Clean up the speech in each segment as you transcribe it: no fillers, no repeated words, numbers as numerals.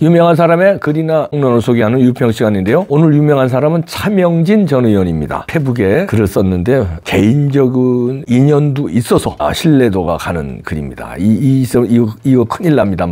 유명한 사람의 글이나 평론을 소개하는 유평 시간인데요. 오늘 유명한 사람은 차명진 전 의원입니다. 페북에 글을 썼는데 개인적인 인연도 있어서 신뢰도가 가는 글입니다. 이거 큰일 납니다.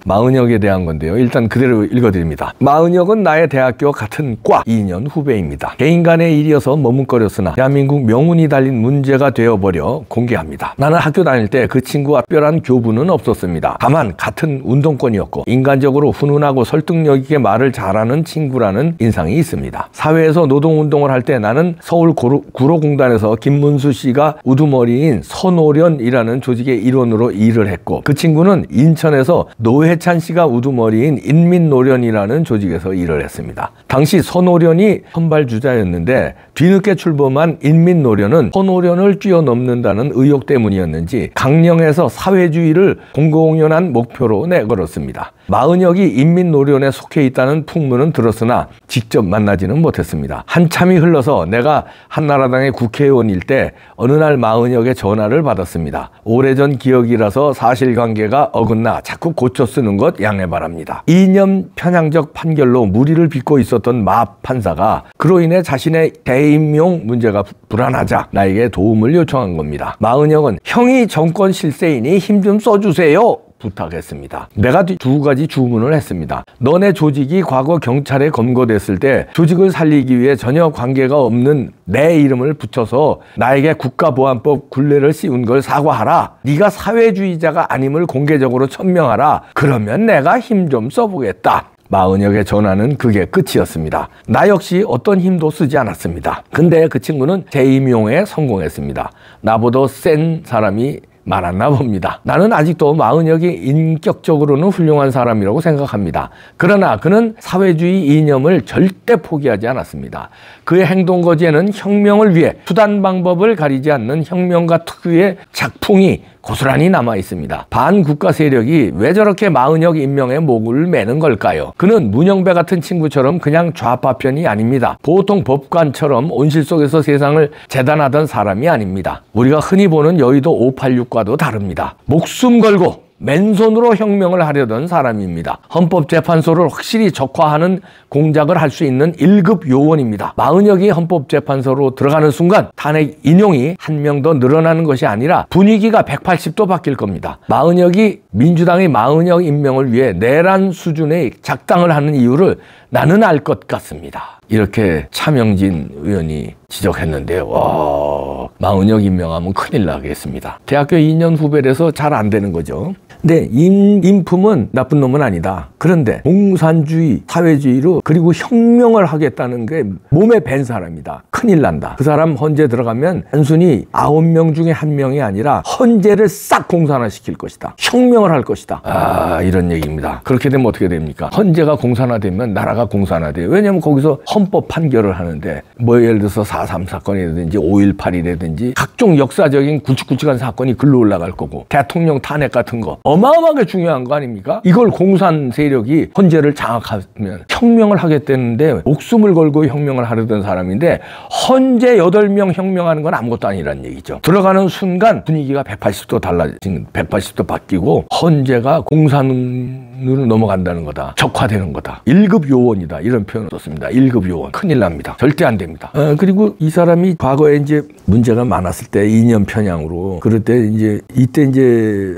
마은혁에 대한 건데요. 일단 그대로 읽어드립니다. 마은혁은 나의 대학교 같은 과 2년 후배입니다. 개인 간의 일이어서 머뭇거렸으나 대한민국 명운이 달린 문제가 되어버려 공개합니다. 나는 학교 다닐 때 그 친구와 특별한 교분은 없었습니다. 다만 같은 운동권이었고 인간적으로 훈훈하고 설득력 있게 말을 잘하는 친구라는 인상이 있습니다. 사회에서 노동운동을 할 때 나는 서울 구로공단에서 김문수 씨가 우두머리인 선오련이라는 조직의 일원으로 일을 했고, 그 친구는 인천에서 노회찬 씨가 우두머리인 인민노련이라는 조직에서 일을 했습니다. 당시 선오련이 선발주자였는데 뒤늦게 출범한 인민노련은 선오련을 뛰어넘는다는 의혹 때문이었는지 강령에서 사회주의를 공공연한 목표로 내걸었습니다. 마은혁이 인민노련에 속해 있다는 풍문은 들었으나 직접 만나지는 못했습니다. 한참이 흘러서 내가 한나라당의 국회의원일 때 어느 날 마은혁의 전화를 받았습니다. 오래전 기억이라서 사실관계가 어긋나 자꾸 고쳐 쓰는 것 양해 바랍니다. 이념 편향적 판결로 무리를 빚고 있었던 마 판사가 그로 인해 자신의 대임용 문제가 불안하자 나에게 도움을 요청한 겁니다. 마은혁은 형이 정권 실세이니 힘 좀 써주세요 부탁했습니다. 내가 두 가지 주문을 했습니다. 너네 조직이 과거 경찰에 검거됐을 때 조직을 살리기 위해 전혀 관계가 없는 내 이름을 붙여서 나에게 국가보안법 굴레를 씌운 걸 사과하라. 네가 사회주의자가 아님을 공개적으로 천명하라. 그러면 내가 힘 좀 써보겠다. 마은혁의 전화는 그게 끝이었습니다. 나 역시 어떤 힘도 쓰지 않았습니다. 근데 그 친구는 재임용에 성공했습니다. 나보다 센 사람이 많았나 봅니다. 나는 아직도 마은혁이 인격적으로는 훌륭한 사람이라고 생각합니다. 그러나 그는 사회주의 이념을 절대 포기하지 않았습니다. 그의 행동거지에는 혁명을 위해 수단 방법을 가리지 않는 혁명가 특유의 작풍이 고스란히 남아 있습니다. 반국가 세력이 왜 저렇게 마은혁 임명에 목을 매는 걸까요? 그는 문영배 같은 친구처럼 그냥 좌파편이 아닙니다. 보통 법관처럼 온실 속에서 세상을 재단하던 사람이 아닙니다. 우리가 흔히 보는 여의도 586과도 다릅니다. 목숨 걸고 맨손으로 혁명을 하려던 사람입니다. 헌법재판소를 확실히 적화하는 공작을 할 수 있는 1급 요원입니다. 마은혁이 헌법재판소로 들어가는 순간 탄핵 인용이 한 명 더 늘어나는 것이 아니라 분위기가 180도 바뀔 겁니다. 마은혁이 민주당의 마은혁 임명을 위해 내란 수준의 작당을 하는 이유를 나는 알 것 같습니다. 이렇게 차명진 의원이 지적했는데요. 마은혁 임명하면 큰일 나겠습니다. 대학교 2년 후배라서 잘 안 되는 거죠. 근데 인품은 나쁜 놈은 아니다. 그런데 공산주의, 사회주의로 그리고 혁명을 하겠다는 게 몸에 밴 사람이다. 큰일 난다. 그 사람 헌재 들어가면 단순히 9명 중에 1명이 아니라 헌재를 싹 공산화시킬 것이다. 혁명을 할 것이다. 이런 얘기입니다. 그렇게 되면 어떻게 됩니까? 헌재가 공산화되면 나라가 공산화돼요. 왜냐하면 거기서 헌법 판결을 하는데 예를 들어서 4.3 사건이라든지 5.18이라든지 각종 역사적인 굵직굵직한 사건이 글로 올라갈 거고 대통령 탄핵 같은 거 어마어마하게 중요한 거 아닙니까? 이걸 공산 세력이 헌재를 장악하면 혁명을 하겠다는데 목숨을 걸고 혁명을 하려던 사람인데 헌재 8명 혁명하는 건 아무것도 아니라는 얘기죠. 들어가는 순간 분위기가 180도 달라진 180도 바뀌고 헌재가 공산으로 넘어간다는 거다. 적화되는 거다. 1급 요원이다. 이런 표현을 썼습니다. 1급 요원. 큰일 납니다. 절대 안 됩니다. 그리고 이 사람이 과거에 이제 문제가 많았을 때 이념 편향으로 그럴 때 이때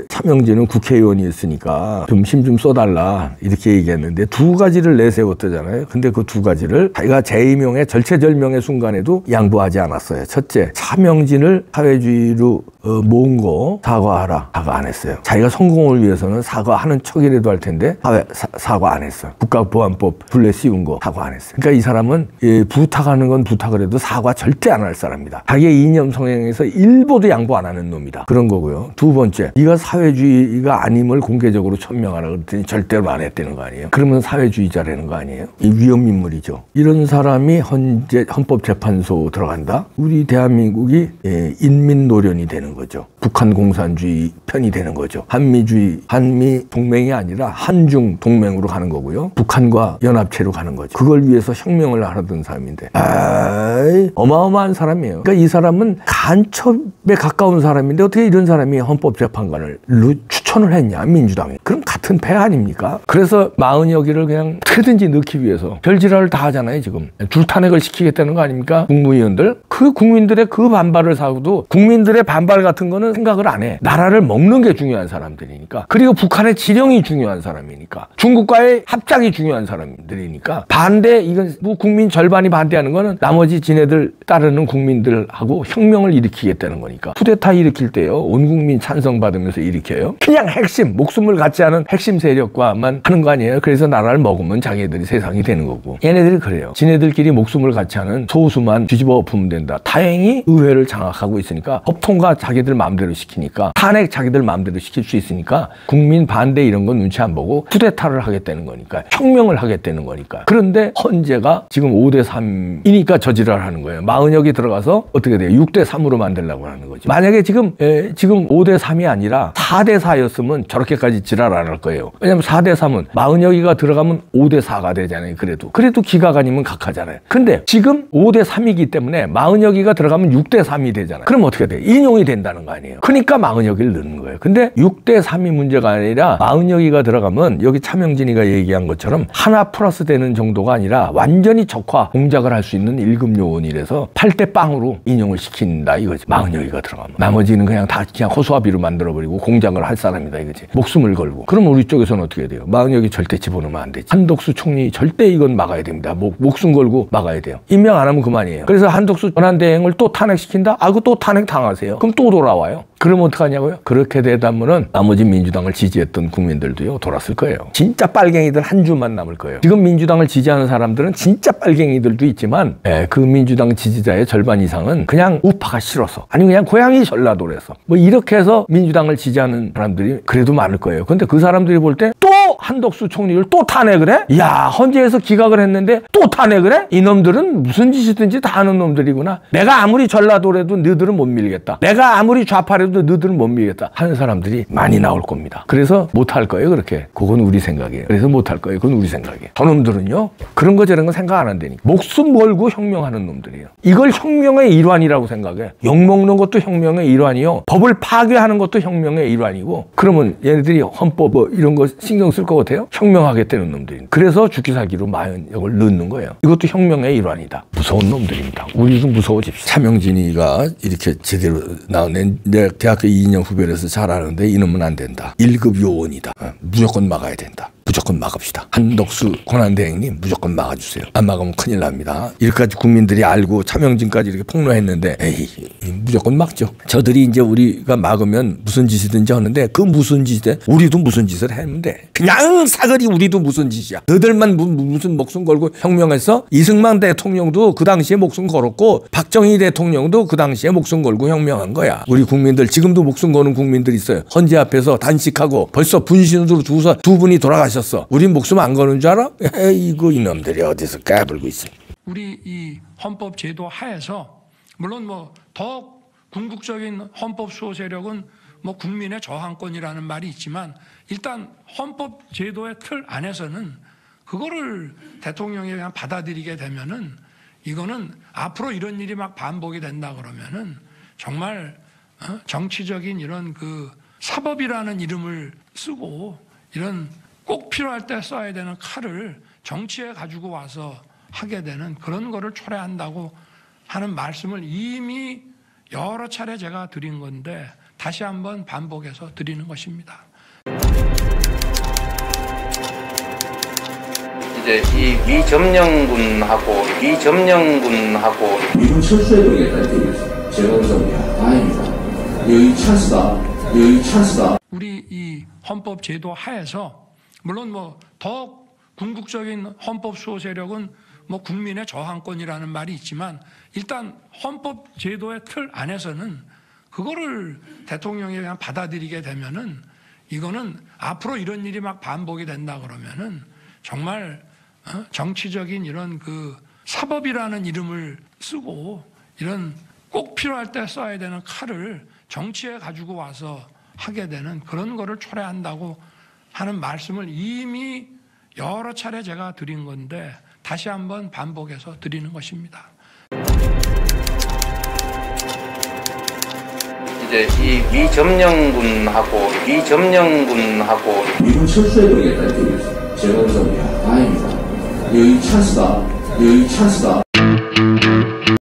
차명진은 국회의원이었으니까 좀 힘 좀 써달라 이렇게 얘기했는데 두 가지를 내세웠다잖아요. 근데 그 두 가지를 자기가 재임용의 절체절명의 순간에도 양보하지 않았어요. 첫째, 차명진을 사회주의로 모은 거 사과하라. 사과 안 했어요. 자기가 성공을 위해서는 사과하는 척이라도 할 텐데 사과 안 했어요. 국가보안법 굴레 씌운 거 사과 안 했어요. 그러니까 이 사람은 부탁하는 건 부탁을 해도 사과 절대 안 할 사람입니다. 자기의 이념 성향에서 일보도 양보 안 하는 놈이다. 그런 거고요. 두 번째, 네가 사회주의가 아님을 공개적으로 천명하라 그랬더니 절대로 안 했다는 거 아니에요. 그러면 사회주의자라는 거 아니에요. 이 위험인물이죠. 이런 사람이 헌법재판소 들어간다? 우리 대한민국이 인민노련이 되는 거죠. 북한 공산주의 편이 되는 거죠. 한미 동맹이 아니라 한중 동맹으로 가는 거고요. 북한과 연합체로 가는 거죠. 그걸 위해서 혁명을 하던 사람인데 어마어마한 사람이에요. 그러니까 이 사람은 간첩에 가까운 사람인데 어떻게 이런 사람이 헌법재판관을 추천 추천을 했냐 민주당이. 그럼 같은 배 아닙니까? 그래서 40여기를 그냥 어떻게든지 넣기 위해서 별지랄을 다 하잖아요. 지금 줄탄핵을 시키겠다는 거 아닙니까? 국무위원들. 그 국민들의 그 반발을 사고도 국민들의 반발 같은 거는 생각을 안 해. 나라를 먹는 게 중요한 사람들이니까. 그리고 북한의 지령이 중요한 사람이니까. 중국과의 합작이 중요한 사람들이니까. 반대, 이건 뭐 국민 절반이 반대하는 거는 나머지 지네들 따르는 국민들하고 혁명을 일으키겠다는 거니까. 쿠데타 일으킬 때요, 온 국민 찬성받으면서 일으켜요. 그냥 핵심, 목숨을 갖지 않은 핵심 세력과만 하는 거 아니에요. 그래서 나라를 먹으면 자기들이 세상이 되는 거고. 얘네들이 그래요. 지네들끼리 목숨을 같이 하는 소수만 뒤집어 엎으면 된다. 다행히 의회를 장악하고 있으니까 법 통과 자기들 마음대로 시키니까, 탄핵 자기들 마음대로 시킬 수 있으니까 국민 반대 이런 건 눈치 안 보고 쿠데타를 하겠다는 거니까, 혁명을 하겠다는 거니까. 그런데 헌재가 지금 5대3이니까 저지랄 하는 거예요. 40여기 들어가서 어떻게 돼요? 6대3으로 만들려고 하는 거지. 만약에 지금 5대3이 아니라 4대4였으면 저렇게까지 지랄 안 할 거예요. 왜냐면 4대3은 40여기가 들어가면 5대4가 되잖아요. 그래도 기각 아니면 각하잖아요. 근데 지금 5대3이기 때문에 40여기가 들어가면 6대3이 되잖아요. 그럼 어떻게 돼? 인용이 된다는 거 아니에요. 그러니까 40여기를 넣는 거예요. 근데 6대3이 문제가 아니라 40여기가 들어가면 여기 차명진이가 얘기한 것처럼 하나 플러스 되는 정도가 아니라 완전히 적화 공작을 할 수 있는 1급 요원이라서 8대0으로 인용을 시킨다 이거지. 40여기가 들어가면. 나머지는 그냥 다 그냥 허수아비로 만들어버리고 공작을 할 사람이다 이거지. 목숨을 걸고. 그럼 우리 쪽에서는 어떻게 돼요? 40여기 절대 집어넣으면 안 되지. 한덕수 총리 절대 이건 막아야 됩니다. 목숨 걸고 막아야 돼요. 임명 안 하면 그만이에요. 그래서 한덕수 권한대행을 또 탄핵시킨다? 아, 그 또 탄핵 당하세요. 그럼 또 돌아와요. 그러면 어떡하냐고요? 그렇게 되다면은 나머지 민주당을 지지했던 국민들도요, 돌았을 거예요. 진짜 빨갱이들 한 주만 남을 거예요. 지금 민주당을 지지하는 사람들은 진짜 빨갱이들도 있지만, 그 민주당 지지자의 절반 이상은 그냥 우파가 싫어서, 아니 그냥 고향이 전라도라서 뭐 이렇게 해서 민주당을 지지하는 사람들이 그래도 많을 거예요. 근데 그 사람들이 볼 때 또 한덕수 총리를 또 탄핵을 해? 야, 헌재에서 기각을 했는데 또 탄핵을 해? 이놈들은 무슨 짓이든지 다 하는 놈들이구나. 내가 아무리 전라도라도 너희들은 못 밀겠다. 내가 아무리 좌파라도 너희들은 못 밀겠다 하는 사람들이 많이 나올 겁니다. 그래서 못할 거예요. 그렇게. 그건 우리 생각이에요. 그래서 못할 거예요. 그건 우리 생각이에요. 저놈들은요, 그런 거 저런 거 생각 안 한다니까. 목숨 걸고 혁명하는 놈들이에요. 이걸 혁명의 일환이라고 생각해. 욕먹는 것도 혁명의 일환이요, 법을 파괴하는 것도 혁명의 일환이고. 그러면 얘네들이 헌법 뭐 이런 거 신경 쓸 것 같아요? 혁명하겠다는 놈들이. 그래서 죽기 살기로 40역을 넣는 거예요. 이것도 혁명의 일환이다. 무서운 놈들입니다. 우리도 무서워집시다. 차명진이가 이렇게 제대로 나오네. 내 대학교 2년 후배라서 잘 아는데 이놈은 안 된다. 1급 요원이다. 무조건 막아야 된다. 무조건 막읍시다. 한덕수 권한대행님 무조건 막아주세요. 안 막으면 큰일 납니다. 이렇게까지 국민들이 알고 차명진까지 이렇게 폭로했는데, 에이, 무조건 막죠. 저들이 이제 우리가 막으면 무슨 짓이든지 하는데, 그 무슨 짓에 우리도 무슨 짓을 했는데, 그냥 사거리 우리도 무슨 짓이야. 너들만 무슨 목숨 걸고 혁명했어? 이승만 대통령도 그 당시에 목숨 걸었고, 박정희 대통령도 그 당시에 목숨 걸고 혁명한 거야. 우리 국민들 지금도 목숨 거는 국민들 있어요. 헌재 앞에서 단식하고 벌써 분신으로 두 분이 돌아가셨어. 우린 목숨 안 거는 줄 알아? 이거 이놈들이 어디서 까불고 있어. 우리 이 헌법 제도 하에서 물론 뭐 더 궁극적인 헌법 수호 세력은 뭐 국민의 저항권이라는 말이 있지만, 일단 헌법 제도의 틀 안에서는 그거를 대통령이 그냥 받아들이게 되면은, 이거는 앞으로 이런 일이 막 반복이 된다 그러면은 정말 정치적인 이런 그 사법이라는 이름을 쓰고, 이런 꼭 필요할 때 써야 되는 칼을 정치에 가지고 와서 하게 되는 그런 거를 초래한다고 하는 말씀을 이미 여러 차례 제가 드린 건데, 다시 한번 반복해서 드리는 것입니다. 이제 이 미점령군하고 미군 철수해버리겠다는 얘기였어요. 제가 그래서 다행이다. 여기 찬스다. 우리 이 헌법 제도 하에서 물론 뭐 더 궁극적인 헌법 수호 세력은 뭐 국민의 저항권이라는 말이 있지만, 일단 헌법 제도의 틀 안에서는 그거를 대통령이 그냥 받아들이게 되면은, 이거는 앞으로 이런 일이 막 반복이 된다 그러면은 정말 정치적인 이런 그 사법이라는 이름을 쓰고, 이런 꼭 필요할 때 써야 되는 칼을 정치에 가지고 와서 하게 되는 그런 거를 초래한다고 하는 말씀을 이미 여러 차례 제가 드린 건데, 다시 한번 반복해서 드리는 것입니다. 이제 이 미점령군하고 미군 철수해버리겠다는 뜻이었어요. 제가 그래서 다행이다. 여기 찬스다.